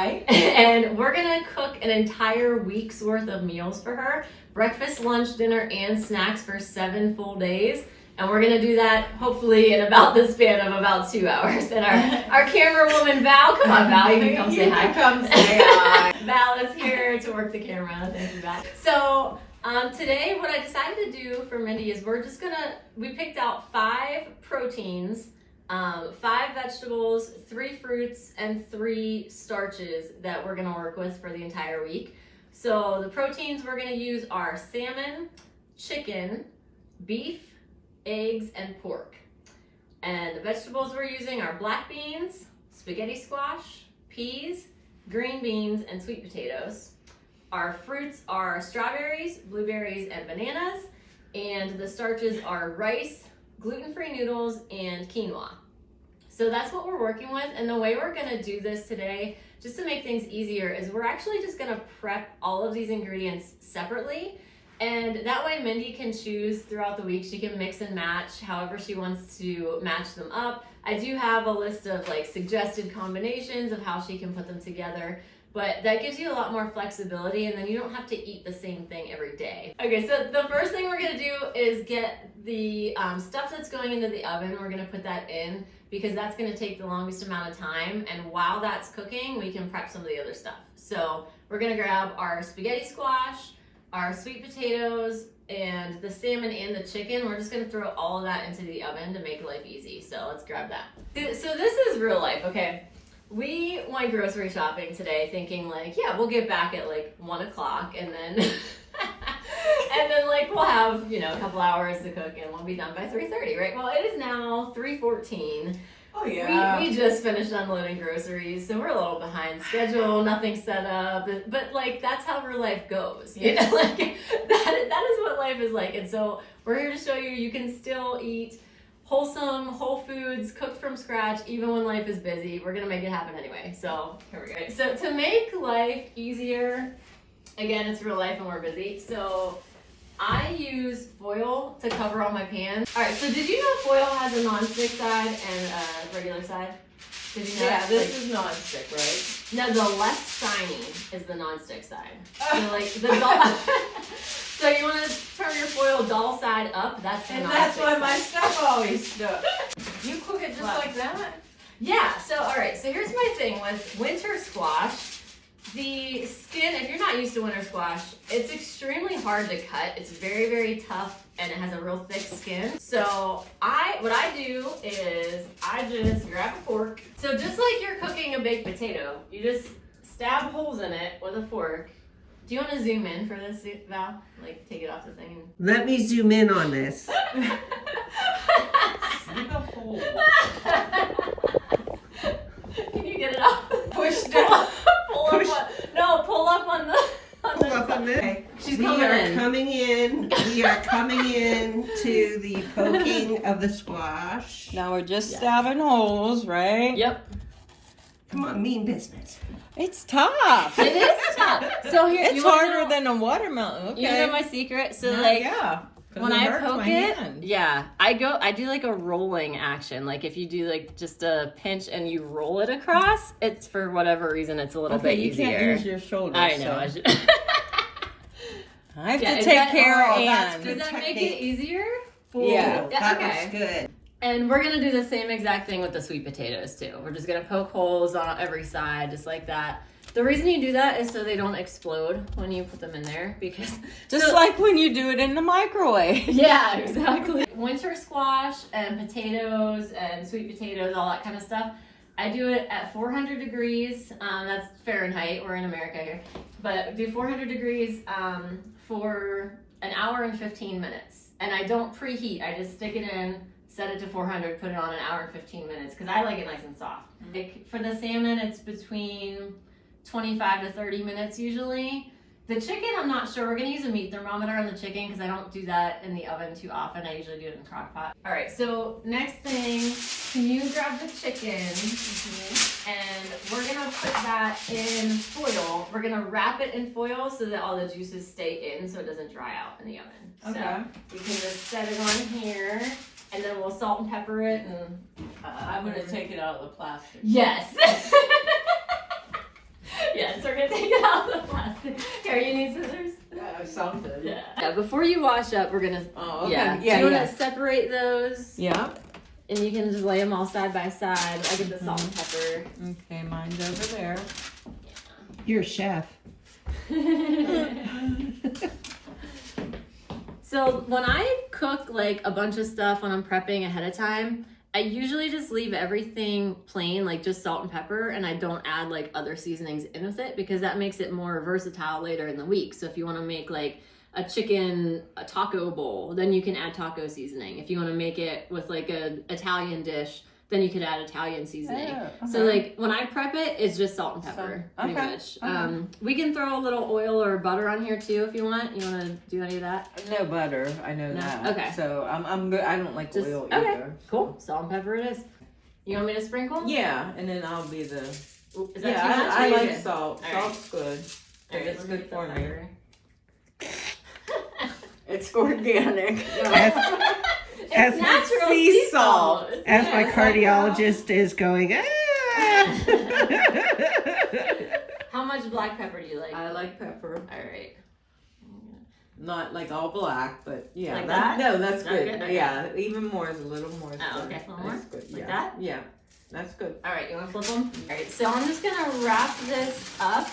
Hi. And we're gonna cook an entire week's worth of meals for her. Breakfast, lunch, dinner, and snacks for 7 full days. And we're gonna do that hopefully in about the span of about 2 hours. And our camera woman, Val, come on Val, you can come say hi. Come say hi. Val is here to work the camera, thank you Val. So today what I decided to do for Mindy is we picked out 5 proteins, 5 vegetables, 3 fruits, and 3 starches that we're gonna work with for the entire week. So the proteins we're gonna use are salmon, chicken, beef, eggs, and pork. And the vegetables we're using are black beans, spaghetti squash, peas, green beans, and sweet potatoes. Our fruits are strawberries, blueberries, and bananas. And the starches are rice, gluten-free noodles, and quinoa. So that's what we're working with. And the way we're gonna do this today, just to make things easier, is we're actually just gonna prep all of these ingredients separately. And that way Mindy can choose throughout the week. She can mix and match however she wants to match them up. I do have a list of like suggested combinations of how she can put them together, but that gives you a lot more flexibility and then you don't have to eat the same thing every day. Okay, so the first thing we're gonna do is get the stuff that's going into the oven. We're gonna put that in because that's gonna take the longest amount of time. And while that's cooking, we can prep some of the other stuff. So we're gonna grab our spaghetti squash, our sweet potatoes, and the salmon and the chicken. We're just gonna throw all of that into the oven to make life easy. So let's grab that. So this is real life, okay? We went grocery shopping today thinking like, yeah, we'll get back at like 1 o'clock and then, and then like we'll have, a couple hours to cook and we'll be done by 3:30, right? Well, it is now 3:14. Oh yeah. We just finished unloading groceries, so we're a little behind schedule, nothing set up, but like that's how real life goes, like that is what life is like. And so we're here to show you can still eat wholesome, whole foods, cooked from scratch, even when life is busy. We're gonna make it happen anyway. So here we go. So to make life easier, again, it's real life and we're busy. So I use foil to cover all my pans. All right, so did you know foil has a non-stick side and a regular side? Did you know? Yeah, this is non-stick, right? No, the less shiny is the non-stick side. So like the dull, so you want to turn your foil dull side up, that's the non-stick that's why side. my stuff always stuck. You cook it just like that? Yeah, so all right, so here's my thing with winter squash. The skin, if you're not used to winter squash, it's extremely hard to cut. It's very, very tough and it has a real thick skin. So what I do is I just grab a fork. So just like you're cooking a baked potato, you just stab holes in it with a fork. Do you want to zoom in for this, Val? Like take it off the thing. Let me zoom in on this. Dig a hole. Can you get it off? Push down. Pull up on the. Pull up on this. Okay. She's We coming are in. coming in to the poking of the squash. Now we're just stabbing holes, right? Yep. Come on, mean business. It's tough. It is tough. So here, It's you wanna harder know, than a watermelon. Okay. You know my secret? So No, like yeah. 'Cause when it I hurts poke my it, hand. yeah, I do like a rolling action. Like if you do like just a pinch and you roll it across, it's for whatever reason it's a little Okay, bit you easier. can't use your shoulders. I know. so- I should. I have Yeah, to is take that- care oh, of that's Ann. good. Does that make it technique. easier? Yeah. That okay. looks good. And we're gonna do the same exact thing with the sweet potatoes too. We're just gonna poke holes on every side, just like that. The reason you do that is so they don't explode when you put them in there, because Just like when you do it in the microwave. yeah, exactly. Winter squash and potatoes and sweet potatoes, all that kind of stuff. I do it at 400 degrees. That's Fahrenheit. We're in America here, but do 400 degrees for an hour and 15 minutes. And I don't preheat. I just stick it in, set it to 400, put it on an hour and 15 minutes because I like it nice and soft. Like for the salmon, it's between 25 to 30 minutes usually. The chicken, I'm not sure. We're gonna use a meat thermometer on the chicken because I don't do that in the oven too often. I usually do it in the crock pot. All right, so next thing, can you grab the chicken? And we're gonna put that in foil. We're gonna wrap it in foil so that all the juices stay in so it doesn't dry out in the oven. Okay. So we can just set it on here and then we'll salt and pepper it and I'm gonna take it out of the plastic. yes. Yes, we're gonna take it out of the plastic. Here, you need scissors? Something. Yeah, before you wash up, we're gonna, Oh, okay. yeah. Yeah, Do you wanna separate those? Yeah. And you can just lay them all side by side. I get the salt and pepper. Okay, mine's over there. You're a chef. So when I cook like a bunch of stuff when I'm prepping ahead of time, I usually just leave everything plain, like just salt and pepper, and I don't add like other seasonings in with it because that makes it more versatile later in the week. So if you want to make like a taco bowl, then you can add taco seasoning. If you want to make it with like a Italian dish, then you could add Italian seasoning. Oh, okay. So like when I prep it, it's just salt and pepper, pretty much. We can throw a little oil or butter on here too if you want. You want to do any of that? No butter, I know No? that. Okay. So I'm good. I don't like Just, oil okay, either. cool. Salt and pepper it is. You want me to sprinkle? Yeah, and then I'll be the. Is that Yeah, too much? I or you like good? salt. All right. Salt's good. All right, It's let me good get the for me. butter. It's organic. As It's natural sea sea salt. salt. As my cardiologist is going, How much black pepper do you like? I like pepper. All right. Not like all black, but yeah. Like that? No, that's That good. good? Okay. Yeah, even more is a little more. Is Oh, good. okay. A little That's more? good. Like Yeah. that? Yeah, that's good. All right, you want to flip them? All right, so I'm just gonna wrap this up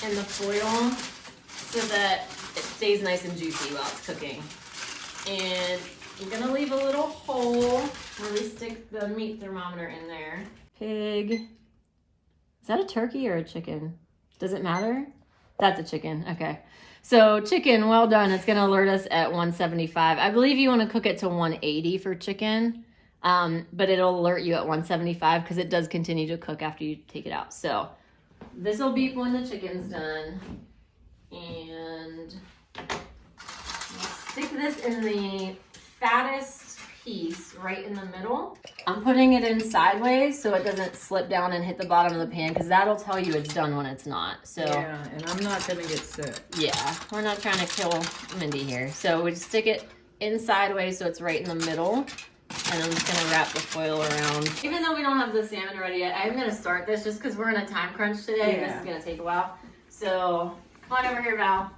in the foil so that it stays nice and juicy while it's cooking. And I'm gonna leave a little hole where we stick the meat thermometer in there. Pig. Is that a turkey or a chicken? Does it matter? That's a chicken, okay. So chicken, well done. It's gonna alert us at 175. I believe you wanna cook it to 180 for chicken. But it'll alert you at 175 because it does continue to cook after you take it out. So this will beep when the chicken's done. And I'll stick this in the fattest piece right in the middle. I'm putting it in sideways so it doesn't slip down and hit the bottom of the pan because that'll tell you it's done when it's not. So Yeah, and I'm not gonna get sick. yeah, we're not trying to kill Mindy here. So we just stick it in sideways so it's right in the middle. And I'm just gonna wrap the foil around. Even though we don't have the salmon ready yet, I'm gonna start this just because we're in a time crunch today. Yeah. This is gonna take a while. So come on over here, Val.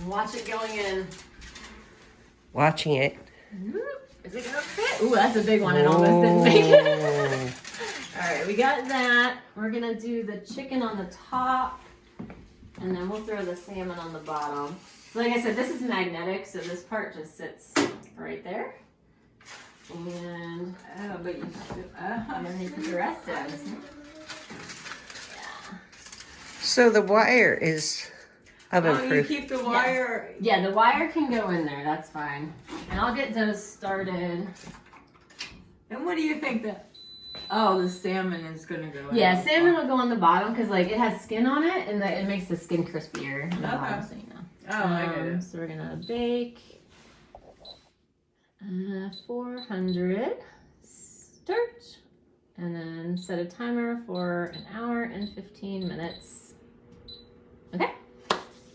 Watch it going in. watching it. Is it gonna fit? Ooh, that's a big one. It almost didn't make it. All right, we got that. We're gonna do the chicken on the top, and then we'll throw the salmon on the bottom. Like I said, this is magnetic, so this part just sits right there. And Oh, but you still. and then you put the rest in. So the wire is oven Oh, you proof. keep the wire. Yeah, the wire can go in there. That's fine. And I'll get those started. And what do you think that? Oh, the salmon is gonna go. in. Yeah, salmon will go on the bottom because like it has skin on it, and it makes the skin crispier. On the Okay. bottom, so you know. Oh, I get it. So we're gonna bake 400 start, and then set a timer for 1 hour and 15 minutes. Okay,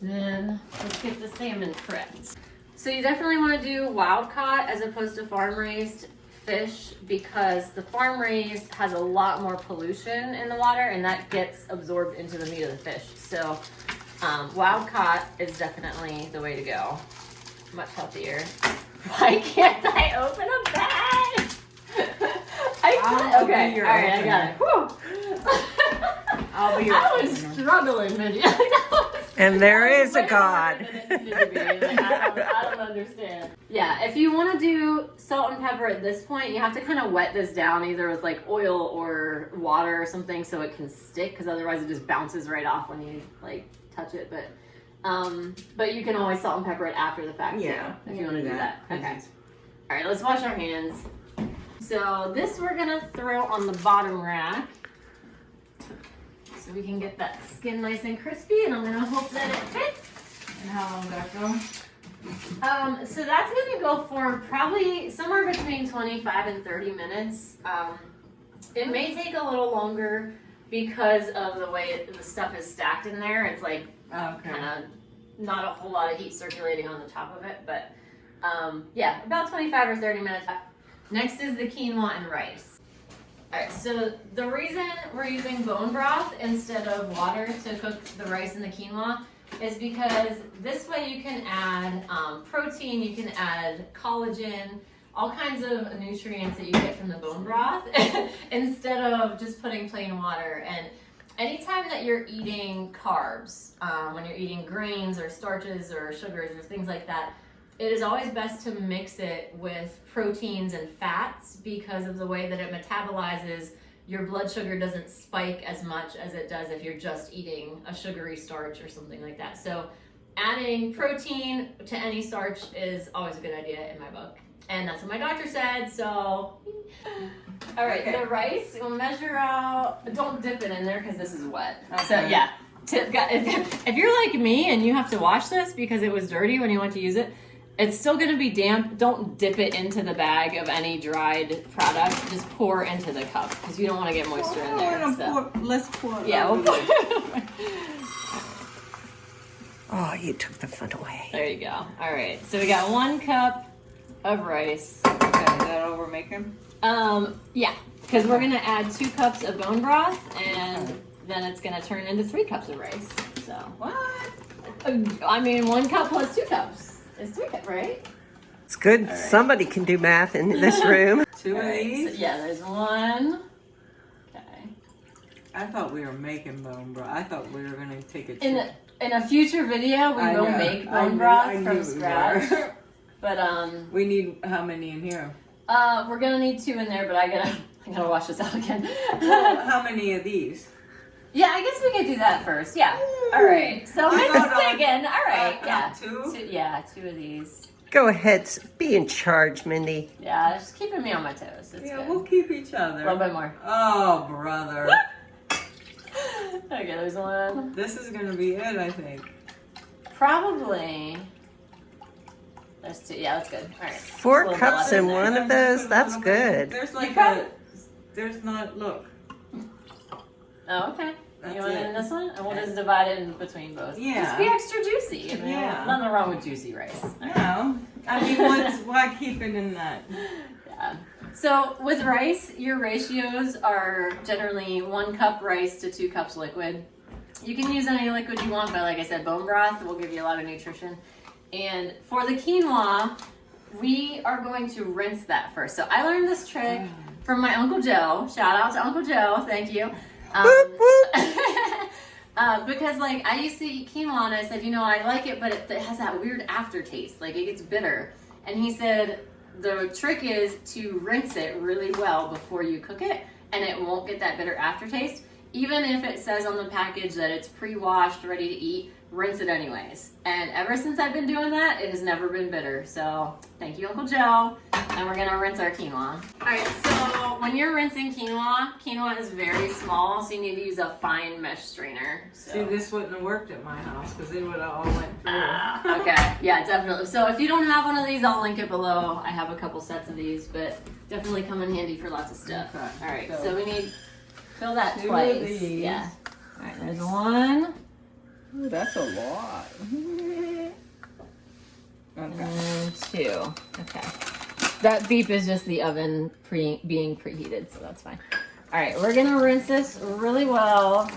then let's get the salmon prepped. So you definitely want to do wild caught as opposed to farm raised fish because the farm raised has a lot more pollution in the water and that gets absorbed into the meat of the fish. So wild caught is definitely the way to go. Much healthier. Why can't I open a bag? I'll be Okay, your alright, I got it. Whew. I'll be your I was opener. struggling, Mindy. And there is a Way God. harder than it needed to be. Like, I don't understand. Yeah, if you want to do salt and pepper at this point, you have to kind of wet this down either with like oil or water or something so it can stick because otherwise it just bounces right off when you like touch it. But you can always salt and pepper it after the fact too, if you want to do that. Okay. All right, let's wash our hands. So this we're gonna throw on the bottom rack so we can get that skin nice and crispy, and I'm gonna hope that it fits. And how long that go? So that's gonna go for probably somewhere between 25 and 30 minutes. It may take a little longer because of the way the stuff is stacked in there. It's like Okay. kind of not a whole lot of heat circulating on the top of it, but yeah, about 25 or 30 minutes. Next is the quinoa and rice. Alright, so the reason we're using bone broth instead of water to cook the rice and the quinoa is because this way you can add protein, you can add collagen, all kinds of nutrients that you get from the bone broth instead of just putting plain water. And anytime that you're eating carbs, when you're eating grains or starches or sugars or things like that, it is always best to mix it with proteins and fats because of the way that it metabolizes. Your blood sugar doesn't spike as much as it does if you're just eating a sugary starch or something like that. So adding protein to any starch is always a good idea in my book. And that's what my doctor said, so. All right, okay. The rice, we'll measure out, don't dip it in there because this is wet. Okay. So yeah, if you're like me and you have to wash this because it was dirty when you went to use it, it's still gonna be damp. Don't dip it into the bag of any dried product. Just pour into the cup because you don't wanna get moisture in there. So. Let's pour it. Yeah, we'll pour it. Oh, you took the fun away. There you go. All right, so we got 1 cup of rice. Okay, is that all we're making? Yeah, because we're gonna add 2 cups of bone broth and then it's gonna turn into 3 cups of rice. So. What? I mean, 1 cup plus 2 cups. It's 3 cups, right? It's good. Right. Somebody can do math in this room. 2 of these? So, yeah, there's 1. Okay. I thought we were making bone broth. I thought we were going to take it in a future video, we will make bone broth from scratch. But we need how many in here? We're gonna need 2 in there, but I gotta wash this out again. How many of these? Yeah, I guess we could do that first. Yeah. All right. So make a again. All right. Yeah. 2? Yeah, 2 of these. Go ahead. Be in charge, Mindy. Yeah, just keeping me on my toes. It's good. We'll keep each other. A little bit more. Oh, brother. Okay, there's 1. This is gonna be it, I think. Probably. There's 2. Yeah, that's good. All right. 4 cups in one of those. That's good. There's there's not, look. Oh, okay. That's you want it it. in this one? And we'll just divide it in between both. Yeah. Just be extra juicy. I mean, Yeah. Nothing wrong with juicy rice. No. I mean, why keep it in that? Yeah. So with rice, your ratios are generally 1 cup rice to 2 cups liquid. You can use any liquid you want, but like I said, bone broth will give you a lot of nutrition. And for the quinoa, we are going to rinse that first. So I learned this trick from my Uncle Joe. Shout out to Uncle Joe. Thank you. Because like I used to eat quinoa and I said, you know, I like it, but it has that weird aftertaste. Like it gets bitter. And he said, the trick is to rinse it really well before you cook it and it won't get that bitter aftertaste. Even if it says on the package that it's pre-washed, ready to eat, rinse it anyways. And ever since I've been doing that, it has never been bitter. So thank you, Uncle Joe. And we're gonna rinse our quinoa. All right, so when you're rinsing quinoa is very small, so you need to use a fine mesh strainer. So. See, this wouldn't have worked at my house because it would have all went through. Okay, yeah, definitely. So if you don't have one of these, I'll link it below. I have a couple sets of these, but definitely come in handy for lots of stuff. Okay. All right, so we need, fill that 2 twice. of these. Yeah. All right, there's 1. Ooh, that's a lot. And 2. Okay. That beep is just the oven being preheated, so that's fine. All right, we're gonna rinse this really well.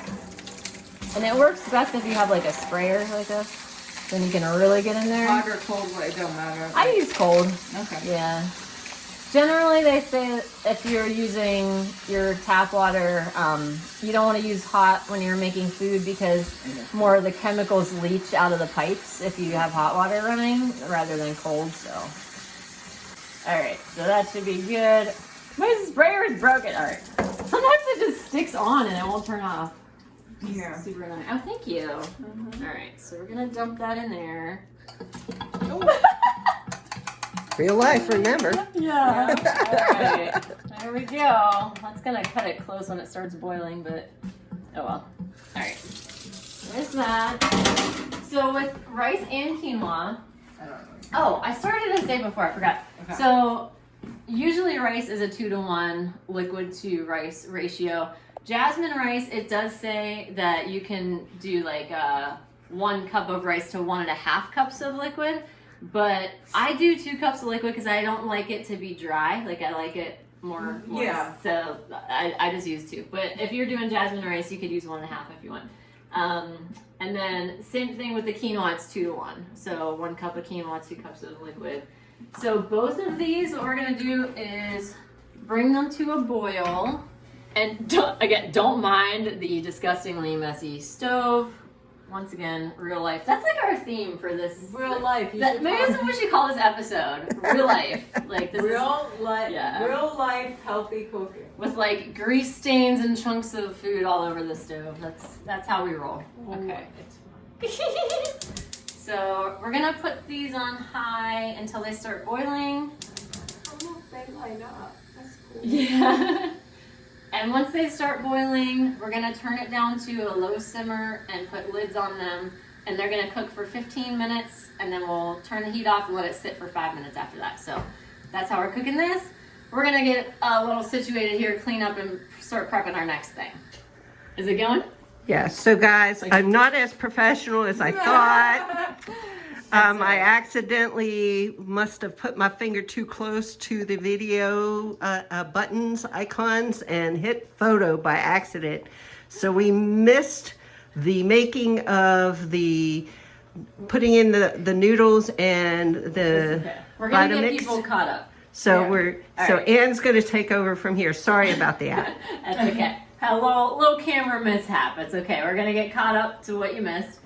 And it works best if you have like a sprayer like this. Then you can really get in there. Hot or cold, it don't matter. I use cold. Okay. Yeah. Generally, they say if you're using your tap water, you don't want to use hot when you're making food because more of the chemicals leach out of the pipes if you have hot water running rather than cold. So, all right, so that should be good. My sprayer is broken. All right. Sometimes it just sticks on and it won't turn off. Here. Super nice. Oh, thank you. All right, so we're gonna dump that in there. Real life, remember? Yeah. All right. There we go. That's gonna cut it close when it starts boiling, but oh well. All right. There's that. So with rice and quinoa. Oh, I started to say before, I forgot. Okay. So usually rice is a 2-to-1 liquid to rice ratio. Jasmine rice, it does say that you can do like 1 cup of rice to 1.5 cups of liquid. But I do 2 cups of liquid because I don't like it to be dry. Like I like it more. Yeah. So I just use 2. But if you're doing jasmine rice, you could use 1.5 if you want. And then same thing with the quinoa, it's 2 to 1. So 1 cup of quinoa, 2 cups of liquid. So both of these, what we're gonna do is bring them to a boil. And don't mind the disgustingly messy stove. Once again, real life. That's like our theme for this. Real life. Maybe that's what we should call this episode. Real life. Like this Real life. Yeah. Real life healthy cooking. with like grease stains and chunks of food all over the stove. That's how we roll. Okay. It's So we're gonna put these on high until they start boiling. fine. They light up. That's cool. Yeah. And once they start boiling, we're gonna turn it down to a low simmer and put lids on them. And they're gonna cook for 15 minutes, and then we'll turn the heat off and let it sit for 5 minutes after that. So that's how we're cooking this. We're gonna get a little situated here, clean up, and start prepping our next thing. Is it going? Yeah, so guys, I'm not as professional as I thought. I accidentally must have put my finger too close to the video buttons, icons, and hit photo by accident. So we missed the making of the putting in the noodles and the Okay. We're gonna get Vitamix. people caught up. So Yeah. All so right. Anne's going to take over from here. Sorry about that. That's okay. Had a little camera mishap. It's okay. We're gonna get caught up to what you missed.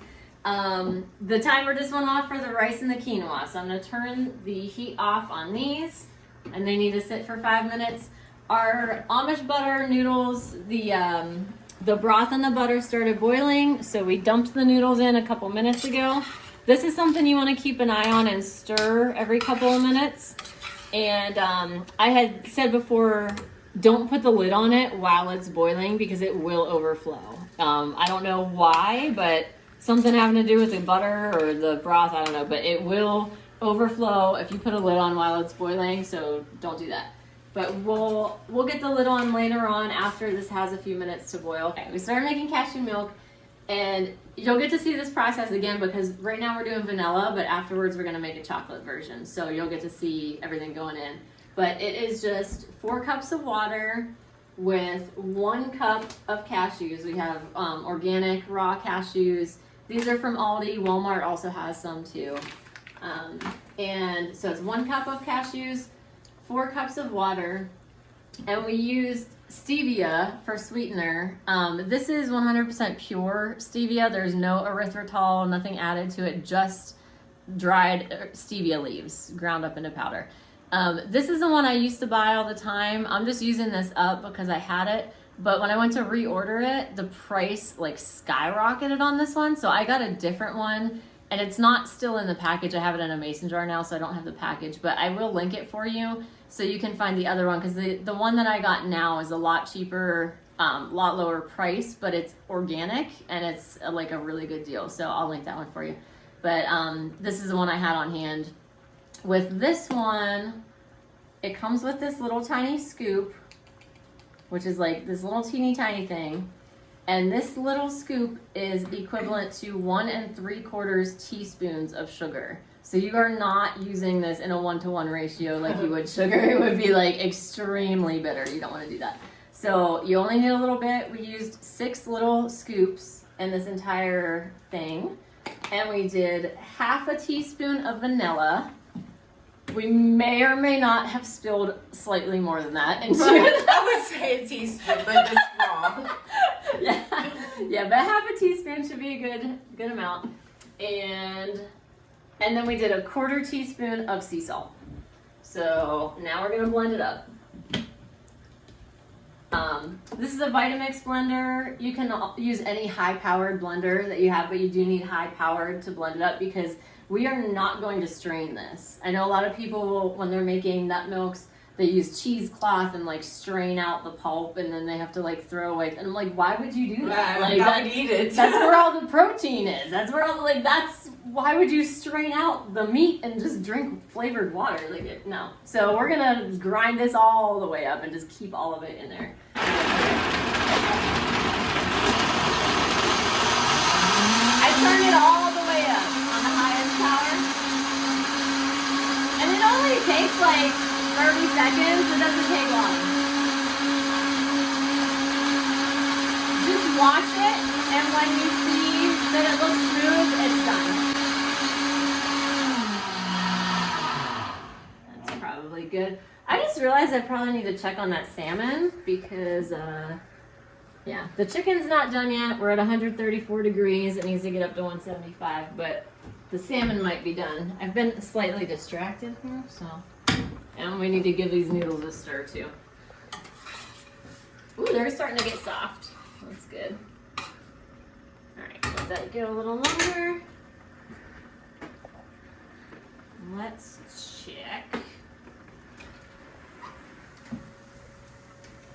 The timer just went off for the rice and the quinoa, so I'm gonna turn the heat off on these, and they need to sit for 5 minutes. Our Amish butter noodles, the broth and the butter started boiling, so we dumped the noodles in a couple minutes ago. This is something you want to keep an eye on and stir every couple of minutes. And I had said before, don't put the lid on it while it's boiling because it will overflow. I don't know why, but something having to do with the butter or the broth, I don't know, but it will overflow if you put a lid on while it's boiling, so don't do that. But we'll get the lid on later on after this has a few minutes to boil. Okay, we started making cashew milk, and you'll get to see this process again because right now we're doing vanilla, but afterwards we're gonna make a chocolate version. So you'll get to see everything going in. But it is just 4 cups of water with 1 cup of cashews. We have organic raw cashews. These are from Aldi. Walmart also has some too. And so it's 1 cup of cashews, 4 cups of water, and we used stevia for sweetener. This is 100% pure stevia. There's no erythritol, nothing added to it, just dried stevia leaves ground up into powder. This is the one I used to buy all the time. I'm just using this up because I had it. But when I went to reorder it, the price like skyrocketed on this one. So I got a different one, and it's not still in the package. I have it in a mason jar now, so I don't have the package, but I will link it for you so you can find the other one, because the one that I got now is a lot cheaper, lot lower price, but it's organic and it's like a really good deal. So I'll link that one for you. But this is the one I had on hand. With this one, it comes with this little tiny scoop, which is like this little teeny tiny thing. And this little scoop is equivalent to 1 3/4 teaspoons of sugar. So you are not using this in a 1-to-1 ratio like you would sugar. It would be like extremely bitter. You don't want to do that. So you only need a little bit. We used 6 little scoops in this entire thing. And we did half a teaspoon of vanilla. We may or may not have spilled slightly more than that into it. I would say a teaspoon, but it's wrong. Yeah, but half a teaspoon should be a good amount. And then we did a 1/4 teaspoon of sea salt. So now we're gonna blend it up. This is a Vitamix blender. You can use any high-powered blender that you have, but you do need high-powered to blend it up because we are not going to strain this. I know a lot of people, when they're making nut milks, they use cheesecloth and like strain out the pulp, and then they have to like throw away. And I'm like, why would you do that? Like, I would eat it. that's where all the protein is. That's where all why would you strain out the meat and just drink flavored water? Like, no. So we're gonna grind this all the way up and just keep all of it in there. I turn it all the way up on the highest power. And it only takes like 30 seconds. It doesn't take long. Just watch it, and when you see that it looks smooth, it's done. That's probably good. I just realized I probably need to check on that salmon because, yeah, the chicken's not done yet. We're at 134 degrees. It needs to get up to 175, but the salmon might be done. I've been slightly distracted here, so. And we need to give these noodles a stir too. Ooh, they're starting to get soft. That's good. All right, let that go a little longer. Let's check.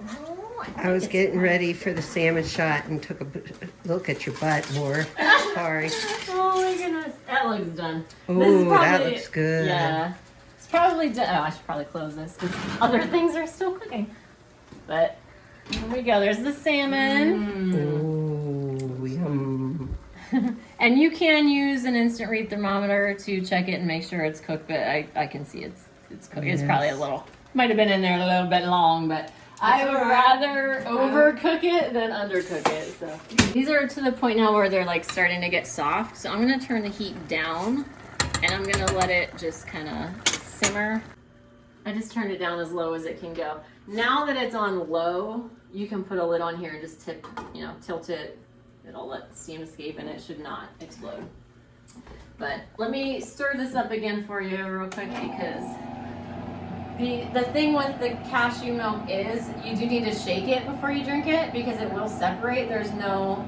Oh, I was getting ready for the salmon shot and took a look at your butt more. Sorry. Oh my goodness, that looks done. Oh, that looks good. Yeah, it's probably done. Oh, I should probably close this because other things are still cooking. But here we go. There's the salmon. Oh, yum. And you can use an instant read thermometer to check it and make sure it's cooked. But I can see it's cooked. It's probably a little, might have been in there a little bit long, but I would rather overcook it than undercook it. So these are to the point now where they're like starting to get soft. So I'm gonna turn the heat down and I'm gonna let it just kind of simmer. I just turned it down as low as it can go. Now that it's on low, you can put a lid on here and just tilt it. It'll let steam escape and it should not explode. But let me stir this up again for you real quick because the thing with the cashew milk is you do need to shake it before you drink it because it will separate. There's no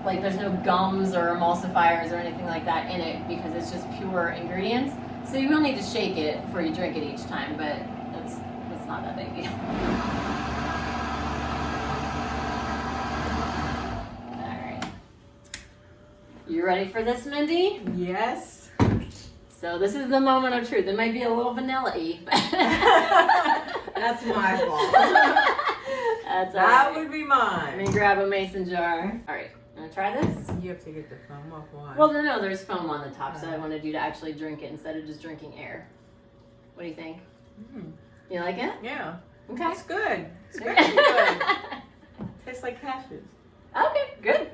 there's no gums or emulsifiers or anything like that in it because it's just pure ingredients. So you will need to shake it before you drink it each time, but it's not that big deal. All right. You ready for this, Mindy? Yes. So this is the moment of truth. It might be a little vanilla-y, but That's my fault. that's all That right. would be Let me mine. grab a mason jar. All right, gonna try this? You have to get the foam off. Why? Well, no, there's foam on the top, so I wanted you to actually drink it instead of just drinking air. What do you think? You like it? Yeah. Okay. It's good. It's very good. Tastes like cashews. Okay, good.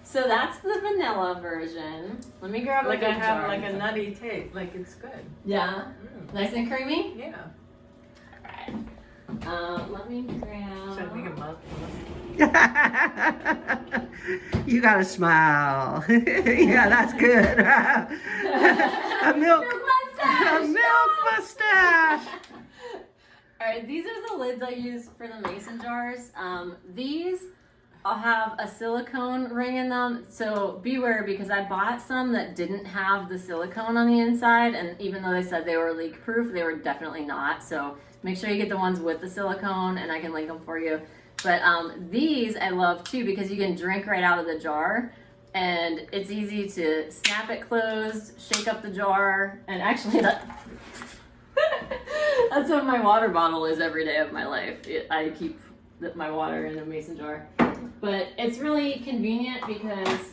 So that's the vanilla version. Let me grab Like a I good have jar. like a nutty taste. Like it's good. Yeah. Nice and creamy? Yeah. Alright. Let me grab. Should I make a mug? You gotta smile. Yeah, that's good. A milk mustache. Alright, these are the lids I use for the mason jars. These I'll have a silicone ring in them, so beware because I bought some that didn't have the silicone on the inside, and even though they said they were leak proof, they were definitely not. So make sure you get the ones with the silicone, and I can link them for you. But these I love too because you can drink right out of the jar, and it's easy to snap it closed, shake up the jar, and actually that's what my water bottle is every day of my life. I keep my water in a mason jar. But it's really convenient because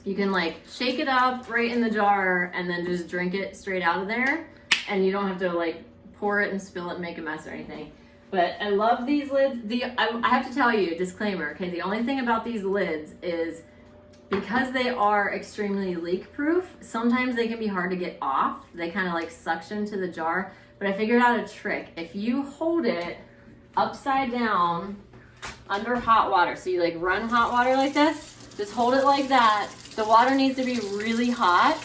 you can like shake it up right in the jar and then just drink it straight out of there. And you don't have to like pour it and spill it and make a mess or anything. But I love these lids. I have to tell you, disclaimer, okay, the only thing about these lids is because they are extremely leak proof, sometimes they can be hard to get off. They kind of like suction to the jar. But I figured out a trick. If you hold it upside down under hot water, so you like run hot water like this, just hold it like that. The water needs to be really hot.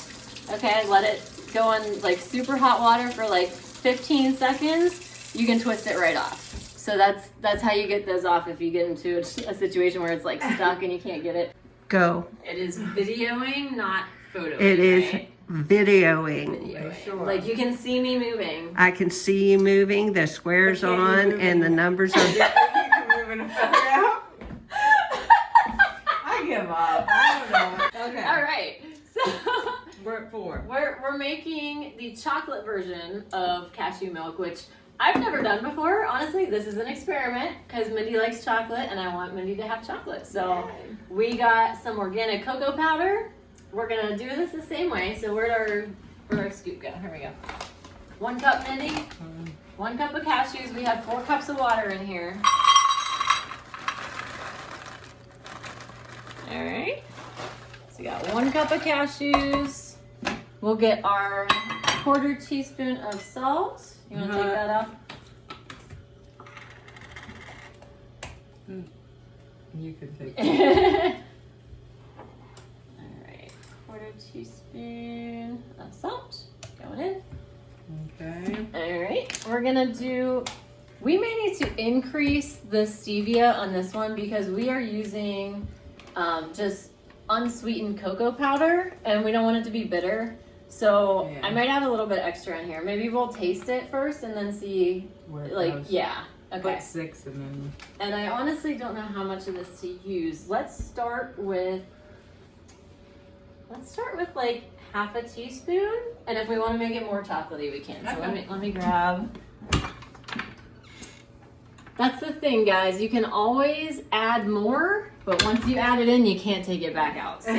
Okay, let it go in like super hot water for like 15 seconds. You can twist it right off. So that's how you get those off if you get into a situation where it's like stuck and you can't get it. Go. It is videoing, not photoing. It is right? videoing. Videoing. Sure. Like you can see me moving. I can see you moving, the squares But can't you on, move and the in? numbers are. You can move in a photo. I give up. I don't know. Okay. All right. So We're at 4. we're making the chocolate version of cashew milk, which I've never done before. Honestly, this is an experiment because Mindy likes chocolate and I want Mindy to have chocolate. So we got some organic cocoa powder. We're gonna do this the same way. So where'd our scoop go? Here we go. 1 cup, Mindy? 1 cup of cashews. We have 4 cups of water in here. All right. So we got 1 cup of cashews. We'll get our 1/4 teaspoon of salt. You want to take that off? You can take it. All right. 1/4 teaspoon of salt going in. Okay. All right, we're gonna do, we may need to increase the stevia on this one because we are using just unsweetened cocoa powder and we don't want it to be bitter. So Yeah. I might add a little bit extra in here. Maybe we'll taste it first and then see, Where it like, goes. yeah, okay. Put 6 and then. And I honestly don't know how much of this to use. Let's start with like 1/2 teaspoon, and if we want to make it more chocolatey, we can. So Okay. let me grab. That's the thing, guys. You can always add more, but once you add it in, you can't take it back out. So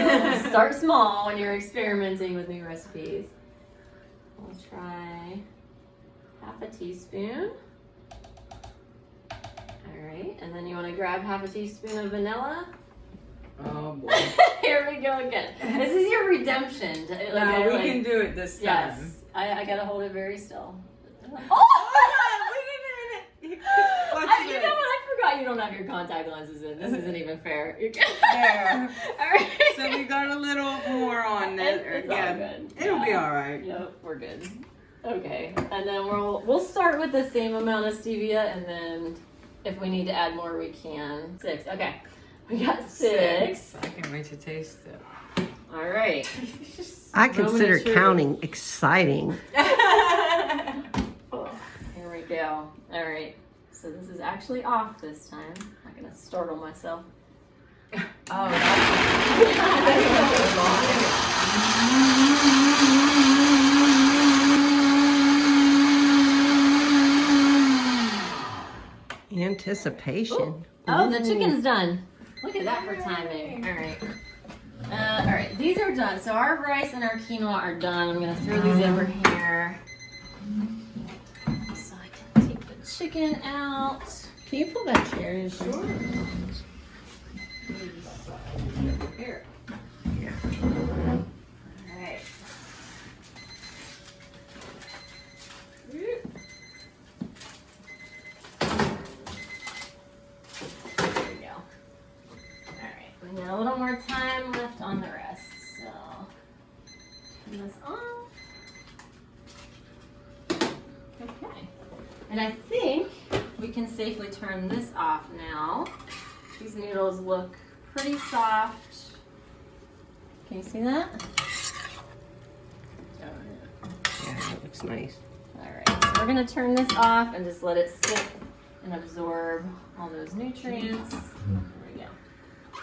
start small when you're experimenting with new recipes. We'll try 1/2 teaspoon. All right, and then you want to grab 1/2 teaspoon of vanilla. Oh boy. Here we go again. This is your redemption. No, we can do it this time. Yes, I gotta hold it very still. Oh! You know what? I forgot you don't have your contact lenses in. This isn't even fair. There. All right. So we got a little more on that. It's all good. It'll be all right. Yep, we're good. Okay, and then we'll start with the same amount of stevia, and then if we need to add more, we can. 6. Okay, we got 6. I can't wait to taste it. All right. I consider Moment of counting exciting. Here we go. All right. So this is actually off this time. I'm not gonna startle myself. Oh, Anticipation. Oh, the chicken's done. Look at that for timing. All right. All right, these are done. So our rice and our quinoa are done. I'm gonna throw these over here. So I can take the chicken out. Can you pull that chair? sure. Here. Yeah. All right. There we go. All right, we got a little more time left on the rest, so turn this off. Okay, and I think we can safely turn this off now. These noodles look pretty soft. Can you see that? Yeah, that looks nice. All right, so we're gonna turn this off and just let it sit and absorb all those nutrients. There we go.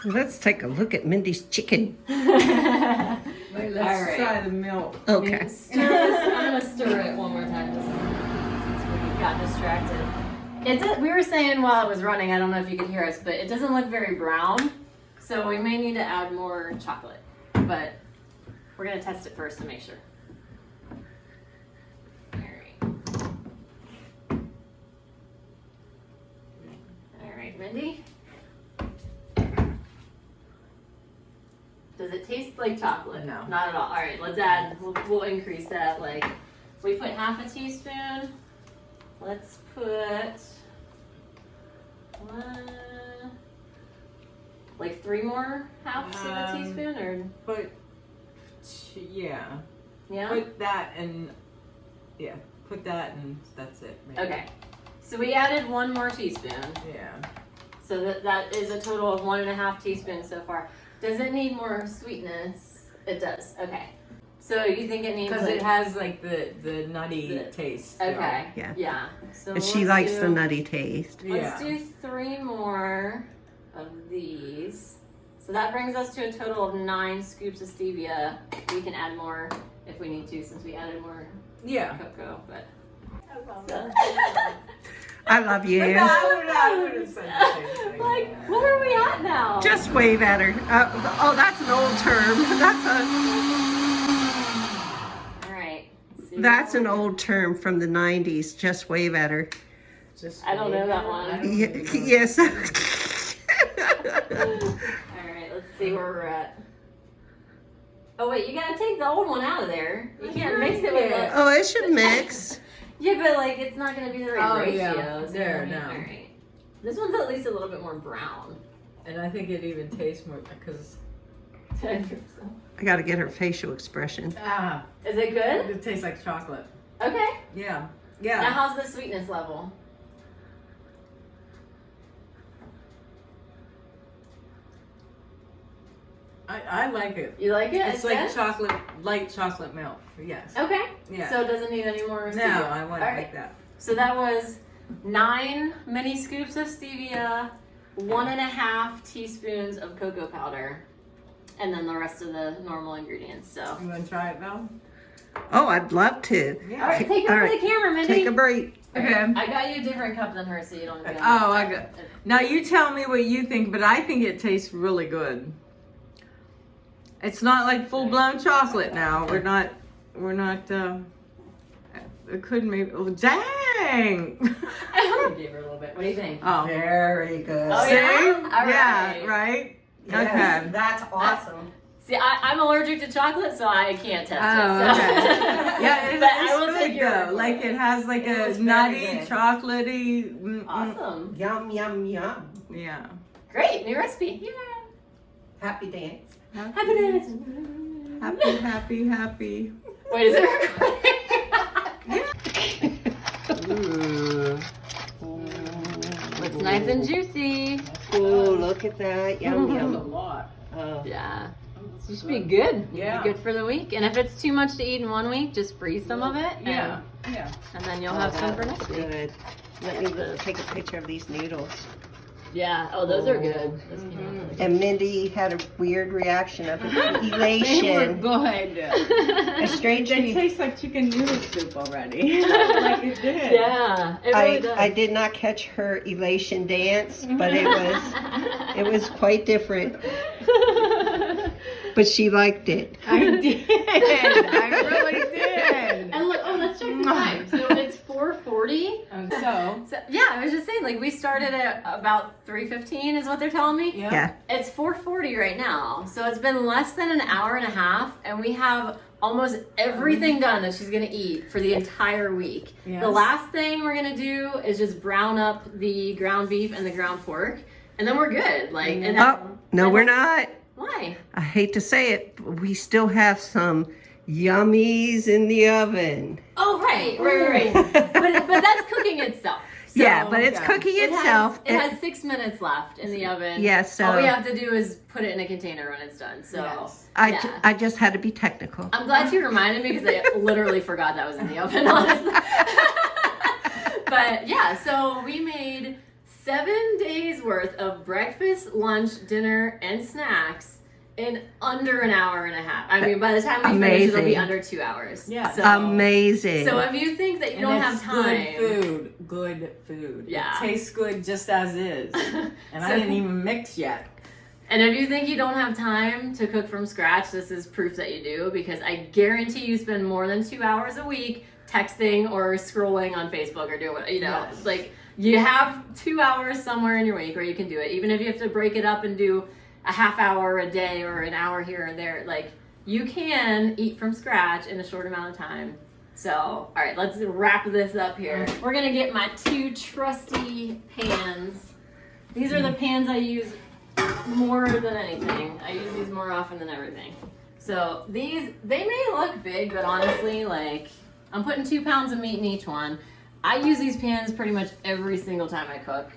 Let's take a look at Mindy's chicken. Wait, let's All right. try the milk. Okay. Stir this. I'm gonna stir it one more time just since we got distracted. We were saying while it was running, I don't know if you could hear us, but it doesn't look very brown. So we may need to add more chocolate, but we're gonna test it first to make sure. All right. All right, Mindy. Does it taste like chocolate? No. Not at all. All right, let's add, we'll increase that. Like, we put 1/2 teaspoon. Let's put like 3 more halves of a teaspoon, or But yeah, yeah. put that and that's it. Maybe. Okay, so we added 1 more teaspoon. Yeah. So that is a total of 1.5 teaspoons so far. Does it need more sweetness? It does. Okay. So you think it needs Because like, it has like the nutty taste. to it. okay. Yeah. Yeah. So And she let's likes do- the nutty taste. Let's Yeah. do 3 more of these. So that brings us to a total of 9 scoops of stevia. We can add more if we need to, since we added more Yeah. cocoa. But so. I love you. I would have said the same thing. Like, where are we at now? Just wave at her. Oh, that's an old term. That's a. All right. See, That's an old term from the 90s. Just wave at her. Just I don't know that one. I don't even know. Yes. All right, let's see where we're at. Oh wait, you gotta take the old one out of there. You can't mix it with it. Oh, it should mix. Yeah, but like it's not gonna be the right Oh, ratios. yeah. There, you know what I mean? no. All right. This one's at least a little bit more brown. And I think it even tastes more because I got to get her facial expression. Is it good? it tastes like chocolate. Okay. Yeah, Now yeah. how's the sweetness level? I like it. You like it? It's like good? chocolate, light chocolate milk. Yes. Okay. Yeah. So it doesn't need any more No, stevia. I want it All right. like that. So that was 9 mini scoops of stevia, 1.5 teaspoons of cocoa powder, and then the rest of the normal ingredients. So. You want to try it, Val? Oh, I'd love to. Yeah. All right, take it All for right. the camera, Mindy. Take a break. Okay. I got you a different cup than her, so you don't. Get Oh, I got. Now you tell me what you think, but I think it tastes really good. It's not like full-blown chocolate now. We're not. It could maybe. Oh, dang! I only gave her a little bit. What do you think? Oh. Very good. Oh, See? yeah? All Yeah, right. right? Yes, Okay. that's awesome. See, I'm allergic to chocolate, so I can't test Oh, it. So. okay. Yeah, but I will it's take good your word though. for Like it. it has like It a was very nutty, good. chocolatey. Awesome. Yum, yum, yum. Yeah. Great, new recipe. Yeah. Happy dance. Happy days. Happy. Wait, is it recording? Looks nice and juicy. Oh, look at that. Yum, That's a yum. lot. Oh. Yeah. You should be good. Yeah. Be good for the week. And if it's too much to eat in 1 week, just freeze some of it. Yeah. And then you'll have some for next week. Good. Let me take a picture of these noodles. Yeah. Oh, those are good. Those came out really good. And Mindy had a weird reaction of elation. good. A strange They taste like chicken noodle soup already. Like it did. Yeah. It really does. I did not catch her elation dance, but it was quite different. But she liked it. I did. I really did. And look, oh, let's check the time. So it's 4:40. So, So yeah, I was just saying, like we started at about 3:15 is what they're telling me. Yeah. It's 4:40 right now, so it's been less than an hour and a half, and we have almost everything done that she's gonna eat for the entire week. Yes. The last thing we're gonna do is just brown up the ground beef and the ground pork, and then we're good. Like, and Oh, no, we're not. Why? I hate to say it, but we still have some yummies in the oven. Oh, right. But that's cooking itself. So Yeah, but it's yeah. cooking It itself. has 6 minutes left in the oven. Yeah, so- all we have to do is put it in a container when it's done. So Yes. yeah. I just had to be technical. I'm glad you reminded me because I literally forgot that was in the oven, honestly. But yeah, so we made 7 days worth of breakfast, lunch, dinner, and snacks in under an hour and a half. I mean, by the time we finish, it'll be Amazing. under 2 hours. Yeah. So, Amazing. So if you think that you And don't it's have time, Good food. Yeah. It tastes good just as is. And I So- didn't even mix yet. and if you think you don't have time to cook from scratch, this is proof that you do, because I guarantee you spend more than 2 hours a week texting or scrolling on Facebook or doing what, Yes. like you have 2 hours somewhere in your week where you can do it. Even if you have to break it up and do a half hour a day or an hour here and there, like you can eat from scratch in a short amount of time. So, all right, let's wrap this up here. We're gonna get my 2 trusty pans. These are the pans I use more than anything. I use these more often than everything. So these, they may look big, but honestly, like I'm putting 2 pounds of meat in each one. I use these pans pretty much every single time I cook.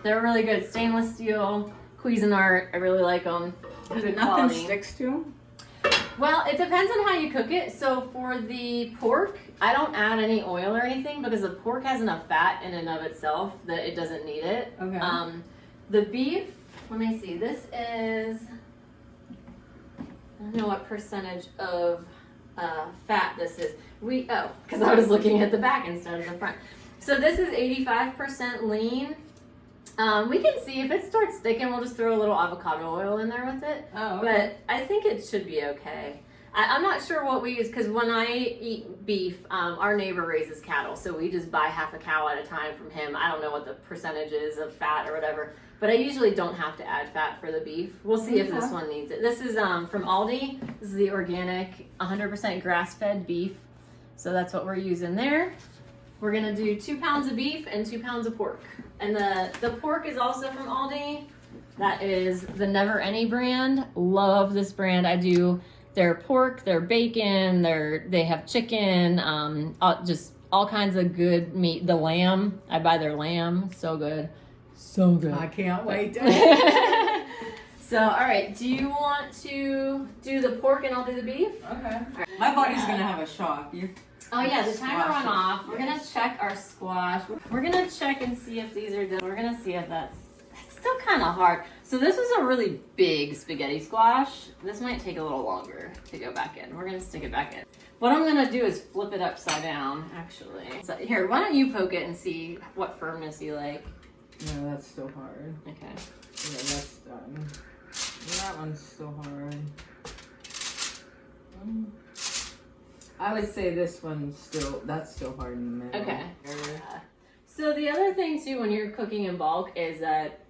They're really good. Stainless steel, Cuisinart. I really like them. Good Nothing quality. sticks to them? Well, it depends on how you cook it. So for the pork, I don't add any oil or anything because the pork has enough fat in and of itself that it doesn't need it. Okay. The beef, let me see. This is, I don't know what percentage of fat this is. Because I was looking at the back instead of the front. So this is 85% lean. We can see if it starts sticking, we'll just throw a little avocado oil in there with it. Oh, okay. But I think it should be okay. I'm not sure what we use, because when I eat beef, our neighbor raises cattle, so we just buy half a cow at a time from him. I don't know what the percentage is of fat or whatever, but I usually don't have to add fat for the beef. We'll see if this one needs it. This is from Aldi. This is the organic, 100% grass-fed beef, so that's what we're using there. We're gonna do 2 pounds of beef and 2 pounds of pork. And the pork is also from Aldi. That is the Never Any brand. Love this brand. I do their pork, their bacon, they have chicken, just all kinds of good meat. The lamb, I buy their lamb. So good. So good. I can't wait. So, all right, do you want to do the pork and I'll do the beef? Okay. My body's gonna have a shock. Oh yeah, the timer went off. We're gonna check our squash. We're gonna check and see if these are done. We're gonna see if that's still kind of hard. So this was a really big spaghetti squash. This might take a little longer to go back in. We're gonna stick it back in. What I'm gonna do is flip it upside down, actually. So here, why don't you poke it and see what firmness you like? No, that's still hard. Okay. Yeah, that's done. That one's still hard. I would say this one's that's still hard in the middle. Okay. So the other thing too, when you're cooking in bulk, is that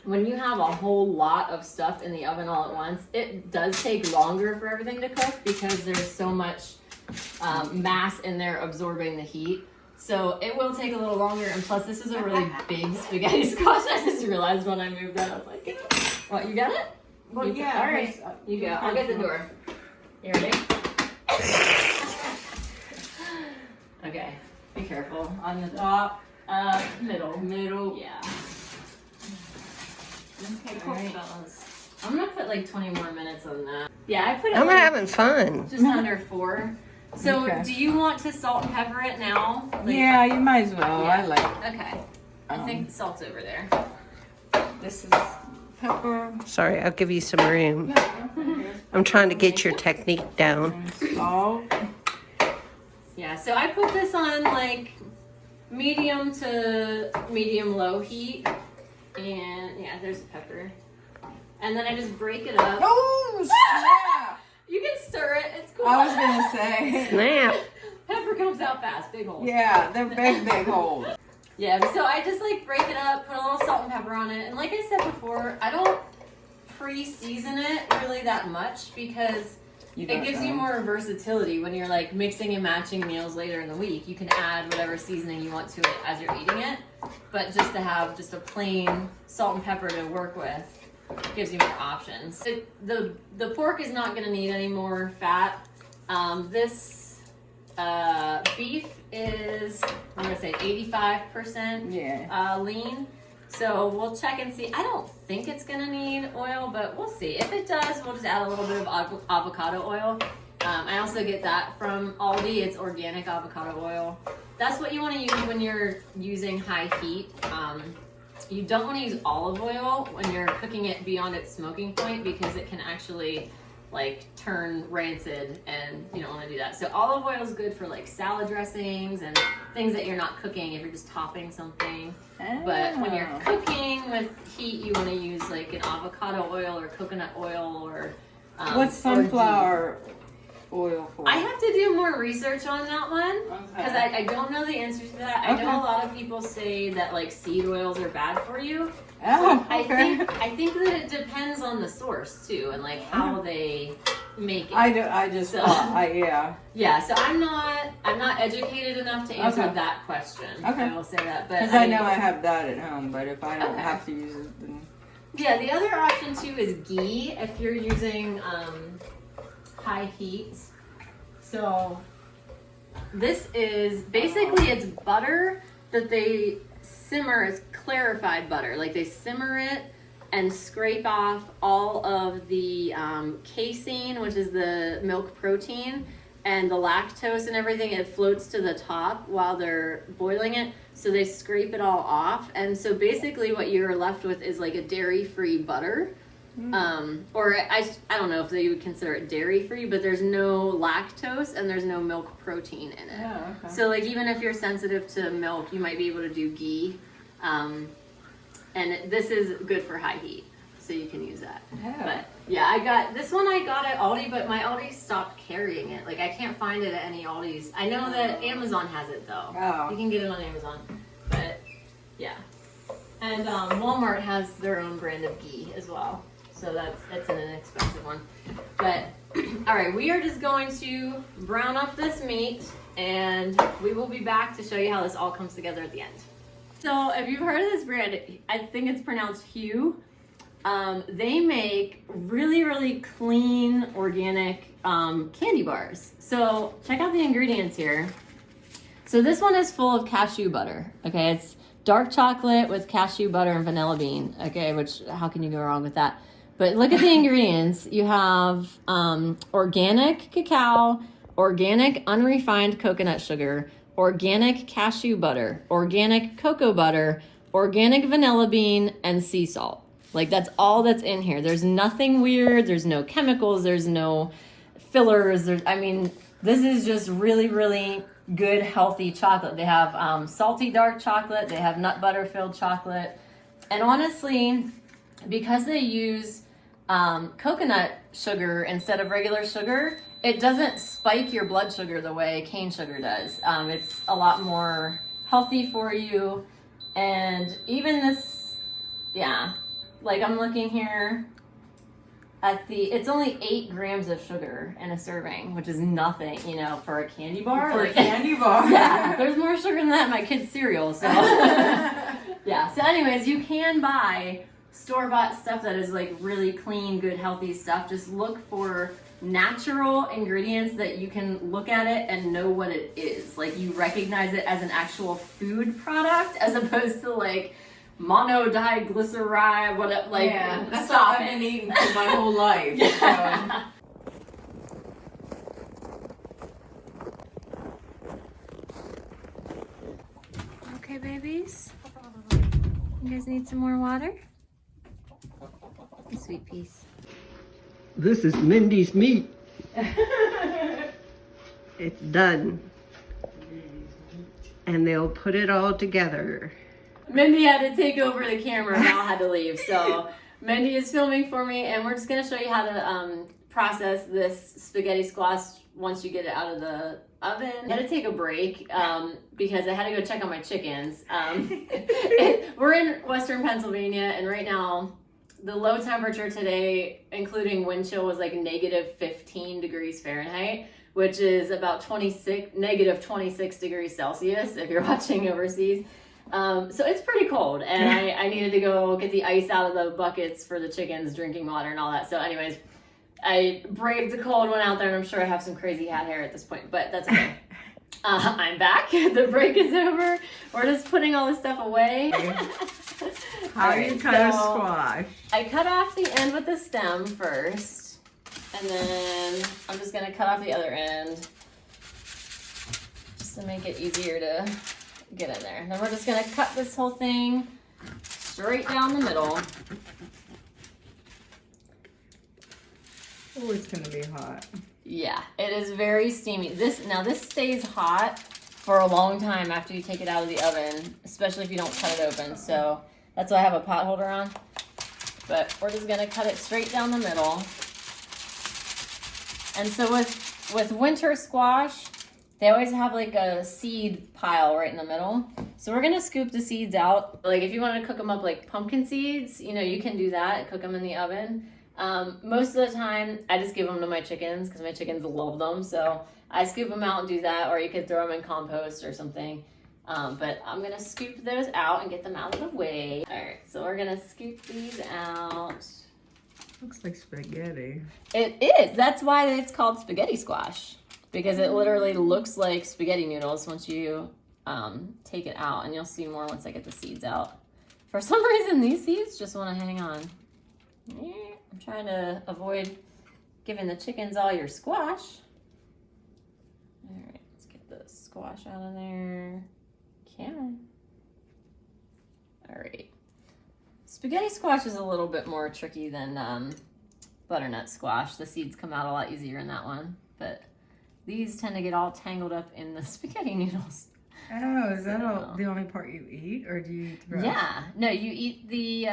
when you have a whole lot of stuff in the oven all at once, it does take longer for everything to cook because there's so much mass in there absorbing the heat. So it will take a little longer, and plus this is a really big spaghetti squash. I just realized when I moved that, I was like, what, you got it? Well, yeah. All right, you go. I'll get the door. You ready? Okay, be careful. On the top, Middle. middle. Yeah. Okay, All right. I'm gonna put like 20 more minutes on that. Yeah, I put it I'm like having fun. just under 4. So Okay. do you want to salt and pepper it now? Like- Yeah, you might as well. Yeah. I like. Okay. I think the salt's over there. This is pepper. Sorry, I'll give you some room. I'm trying to get your technique down. And salt. Yeah, so I put this on like medium to medium low heat. And yeah, there's the pepper. And then I just break it up. Oh, snap! You can stir it. It's cool. I was gonna say. Snap. Pepper comes out fast. Big hole. Yeah, they're big holes. Yeah, so I just like break it up, put a little salt and pepper on it. And like I said before, I don't pre-season it really that much because it gives you more versatility when you're like mixing and matching meals later in the week. You can add whatever seasoning you want to it as you're eating it. But just to have just a plain salt and pepper to work with gives you more options. The pork is not going to need any more fat. This beef is, I'm going to say 85% lean. So we'll check and see. I don't think it's going to need oil, but we'll see. If it does, we'll just add a little bit of avocado oil. I also get that from Aldi. It's organic avocado oil. That's what you want to use when you're using high heat. You don't want to use olive oil when you're cooking it beyond its smoking point because it can actually like turn rancid, and you don't want to do that. So olive oil is good for like salad dressings and things that you're not cooking if you're just topping something. But when you're cooking with heat, you want to use like an avocado oil or coconut oil or What's sunflower oil for? I have to do more research on that one because Okay. I don't know the answer to that. I know a lot of people say that like seed oils are bad for you. Oh, I okay. think that it depends on the source too and like how they make it. I just thought, yeah. Yeah, so I'm not educated enough to answer Okay. that question. Okay. I will say that, but Because I know I have that at home, but if I don't Okay. have to use it, then. Yeah, the other option too is ghee if you're using high heat. So this is basically it's butter that they simmer. It's clarified butter. Like they simmer it and scrape off all of the casein, which is the milk protein, and the lactose and everything. It floats to the top while they're boiling it. So they scrape it all off. And so basically what you're left with is like a dairy-free butter. Or I don't know if they would consider it dairy-free, but there's no lactose and there's no milk protein in it. Yeah, okay. So like even if you're sensitive to milk, you might be able to do ghee. And this is good for high heat. So so you can use that. Oh. But yeah, I got at Aldi, but my Aldi stopped carrying it. Like I can't find it at any Aldi's. I know that Amazon has it though. Oh. You can get it on Amazon. But yeah. And Walmart has their own brand of ghee as well. So that's an inexpensive one. But all right, we are just going to brown up this meat and we will be back to show you how this all comes together at the end. So if you've heard of this brand, I think it's pronounced CASHEW. They make really, really clean, organic candy bars. So check out the ingredients here. So this one is full of cashew butter, okay? It's dark chocolate with cashew butter and vanilla bean, okay? Which, how can you go wrong with that? But look at the ingredients. You have organic cacao, organic unrefined coconut sugar, organic cashew butter, organic cocoa butter, organic vanilla bean, and sea salt. Like that's all that's in here. There's nothing weird. There's no chemicals. There's no fillers. I mean, this is just really, really good, healthy chocolate. They have salty dark chocolate. They have nut butter filled chocolate. And honestly, because they use coconut sugar instead of regular sugar, it doesn't spike your blood sugar the way cane sugar does. It's a lot more healthy for you. And even this, yeah, like I'm looking here at it's only 8 grams of sugar in a serving, which is nothing, you know, for a candy bar. For like, a candy bar. Yeah, there's more sugar than that in my kid's cereal, so. Yeah, so anyways, you can buy store-bought stuff that is like really clean, good, healthy stuff. Just look for natural ingredients that you can look at it and know what it is. Like you recognize it as an actual food product as opposed to like monodihglyceride, whatever. Like, yeah, that's stop all I've been eating for my whole life. Yeah. Okay, babies. You guys need some more water? Sweet piece. This is Mindy's meat. It's done. And they'll put it all together. Mindy had to take over the camera and Al had to leave. So Mindy is filming for me and we're just going to show you how to process this spaghetti squash once you get it out of the oven. I had to take a break because I had to go check on my chickens. We're in Western Pennsylvania and right now the low temperature today, including wind chill, was like negative 15 degrees Fahrenheit, which is about negative 26 degrees Celsius if you're watching overseas. So it's pretty cold and I needed to go get the ice out of the buckets for the chickens drinking water and all that. So anyways, I braved the cold, went out there, and I'm sure I have some crazy hat hair at this point, but that's okay. I'm back. The break is over. We're just putting all this stuff away. How do you cut a squash? I cut off the end with the stem first, and then I'm just going to cut off the other end just to make it easier to get in there. Then we're just going to cut this whole thing straight down the middle. Oh, it's gonna be hot. Yeah, it is very steamy. This stays hot for a long time after you take it out of the oven, especially if you don't cut it open. So that's why I have a pot holder on. But we're just gonna cut it straight down the middle. And so with winter squash, they always have like a seed pile right in the middle. So we're gonna scoop the seeds out. Like if you want to cook them up like pumpkin seeds, you know, you can do that, cook them in the oven. Most of the time I just give them to my chickens because my chickens love them. So I scoop them out and do that, or you could throw them in compost or something. But I'm gonna scoop those out and get them out of the way. All right, so we're gonna scoop these out. Looks like spaghetti. It is. That's why it's called spaghetti squash, because it literally looks like spaghetti noodles once you take it out, and you'll see more once I get the seeds out. For some reason, these seeds just want to hang on. I'm trying to avoid giving the chickens all your squash. All right, let's get the squash out of there. Can. All right. Spaghetti squash is a little bit more tricky than butternut squash. The seeds come out a lot easier in that one, but these tend to get all tangled up in the spaghetti noodles. Oh, is that So- the only part you eat, or do you eat the breast? Yeah, no, you eat the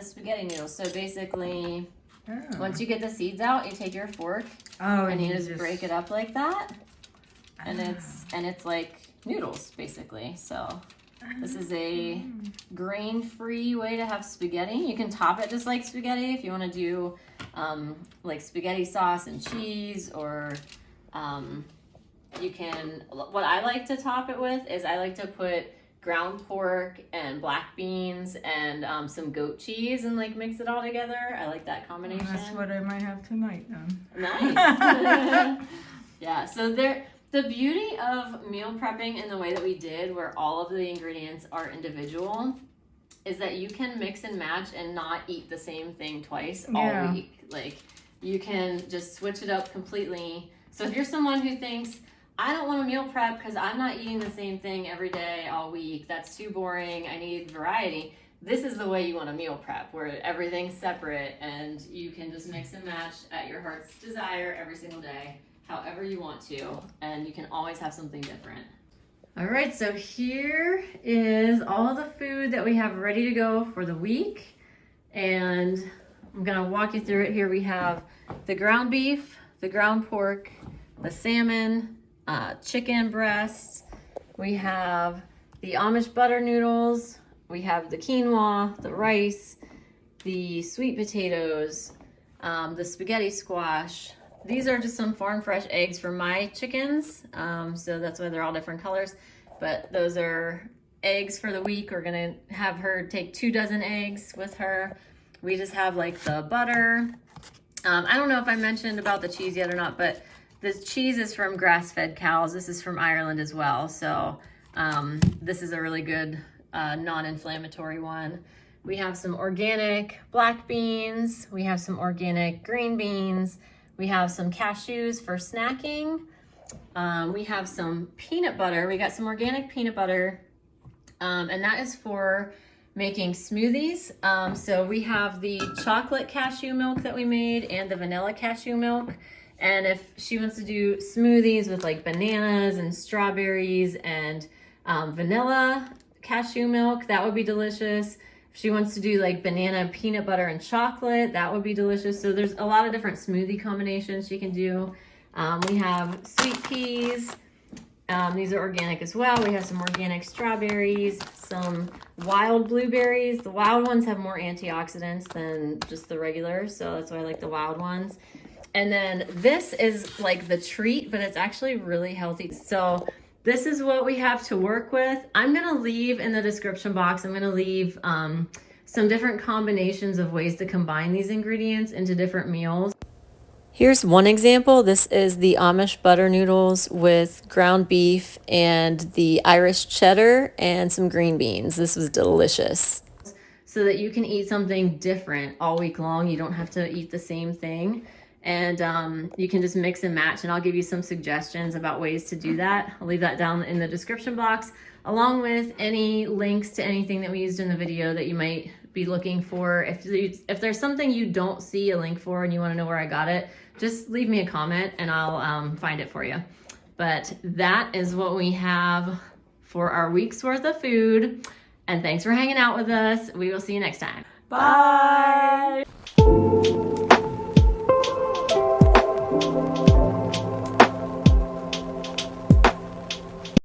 spaghetti noodles. So basically, Oh. once you get the seeds out, you take your fork Oh, and you just break it up like that, and Ah. it's like noodles basically. So this is a grain-free way to have spaghetti. You can top it just like spaghetti if you want to do like spaghetti sauce and cheese, or you can. What I like to top it with is I like to put ground pork and black beans and some goat cheese and like mix it all together. I like that combination. That's what I might have tonight then. Nice. Yeah, so the beauty of meal prepping in the way that we did, where all of the ingredients are individual, is that you can mix and match and not eat the same thing twice all week. Like, you can just switch it up completely. So if you're someone who thinks, I don't want to meal prep because I'm not eating the same thing every day all week, that's too boring, I need variety, this is the way you want to meal prep, where everything's separate and you can just mix and match at your heart's desire every single day, however you want to, and you can always have something different. All right, so here is all of the food that we have ready to go for the week, and I'm gonna walk you through it. Here we have the ground beef, the ground pork, the salmon, chicken breasts, we have the Amish butter noodles, we have the quinoa, the rice, the sweet potatoes, the spaghetti squash. These are just some farm fresh eggs for my chickens, so that's why they're all different colors. But those are eggs for the week. We're gonna have her take 2 dozen eggs with her. We just have like the butter. I don't know if I mentioned about the cheese yet or not, but this cheese is from grass-fed cows. This is from Ireland as well. So this is a really good non-inflammatory one. We have some organic black beans. We have some organic green beans. We have some cashews for snacking. We have some peanut butter. We got some organic peanut butter, and that is for making smoothies. So we have the chocolate cashew milk that we made and the vanilla cashew milk. And if she wants to do smoothies with like bananas and strawberries and vanilla cashew milk, that would be delicious. If she wants to do like banana, peanut butter, and chocolate, that would be delicious. So there's a lot of different smoothie combinations she can do. We have sweet peas. These are organic as well. We have some organic strawberries, some wild blueberries. The wild ones have more antioxidants than just the regular, so that's why I like the wild ones. And then this is like the treat, but it's actually really healthy. So this is what we have to work with. I'm gonna leave in the description box, I'm gonna leave some different combinations of ways to combine these ingredients into different meals. Here's one example. This is the Amish butter noodles with ground beef and the Irish cheddar and some green beans. This was delicious. So that you can eat something different all week long. You don't have to eat the same thing. And you can just mix and match, and I'll give you some suggestions about ways to do that. I'll leave that down in the description box, along with any links to anything that we used in the video that you might be looking for. If there's something you don't see a link for and you want to know where I got it, just leave me a comment and I'll find it for you. But that is what we have for our week's worth of food. And thanks for hanging out with us. We will see you next time. Bye.